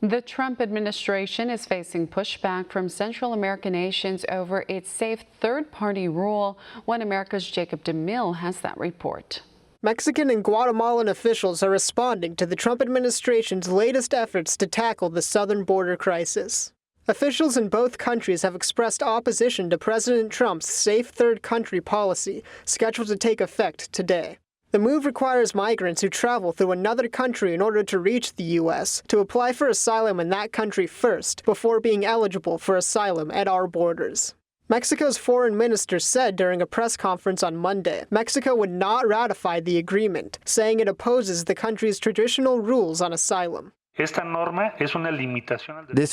The Trump administration is facing pushback from Central American nations over its safe third-party rule. One America's Jacob Demille has that report. Mexican and Guatemalan officials are responding to the Trump administration's latest efforts to tackle the southern border crisis. Officials in both countries have expressed opposition to President Trump's safe third country policy, scheduled to take effect today. The move requires migrants who travel through another country in order to reach the U.S. to apply for asylum in that country first, before being eligible for asylum at our borders. Mexico's foreign minister said during a press conference on Monday, Mexico would not ratify the agreement, saying it opposes the country's traditional rules on asylum. This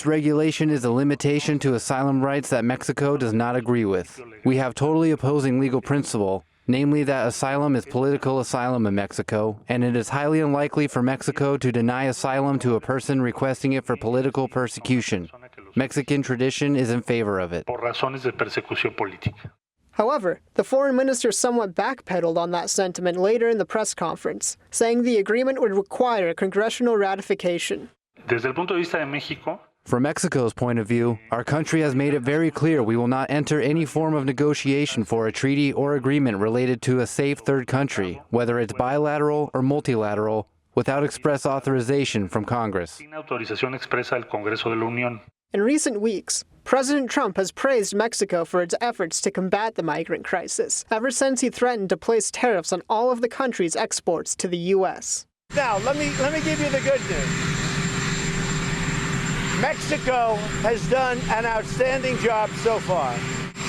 regulation is a limitation to asylum rights that Mexico does not agree with. We have totally opposing legal principle, namely that asylum is political asylum in Mexico, and it is highly unlikely for Mexico to deny asylum to a person requesting it for political persecution. Mexican tradition is in favor of it. However, the foreign minister somewhat backpedaled on that sentiment later in the press conference, saying the agreement would require congressional ratification. From Mexico's point of view, our country has made it very clear we will not enter any form of negotiation for a treaty or agreement related to a safe third country, whether it's bilateral or multilateral, without express authorization from Congress. In recent weeks, President Trump has praised Mexico for its efforts to combat the migrant crisis, ever since he threatened to place tariffs on all of the country's exports to the U.S. Now, let me give you the good news. Mexico has done an outstanding job so far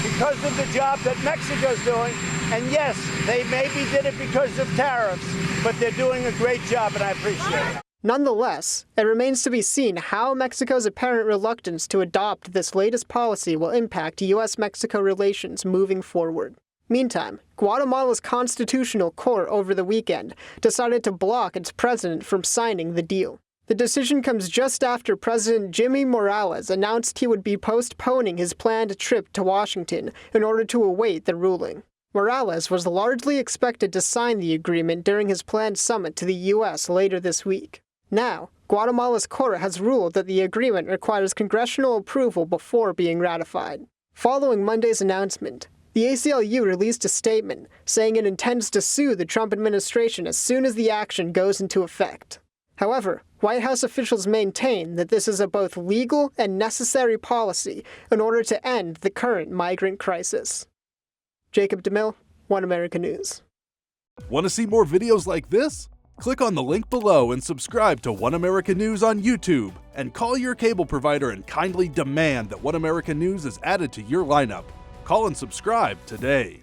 because of the job that Mexico's doing. And yes, they maybe did it because of tariffs, but they're doing a great job, and I appreciate it. Nonetheless, it remains to be seen how Mexico's apparent reluctance to adopt this latest policy will impact U.S.-Mexico relations moving forward. Meantime, Guatemala's constitutional court over the weekend decided to block its president from signing the deal. The decision comes just after President Demille Morales announced he would be postponing his planned trip to Washington in order to await the ruling. Morales was largely expected to sign the agreement during his planned summit to the U.S. later this week. Now, Guatemala's court has ruled that the agreement requires congressional approval before being ratified. Following Monday's announcement, the ACLU released a statement saying it intends to sue the Trump administration as soon as the action goes into effect. However, White House officials maintain that this is a both legal and necessary policy in order to end the current migrant crisis. Jacob Demille, One America News. Want to see more videos like this? Click on the link below and subscribe to One America News on YouTube, and call your cable provider and kindly demand that One America News is added to your lineup. Call and subscribe today.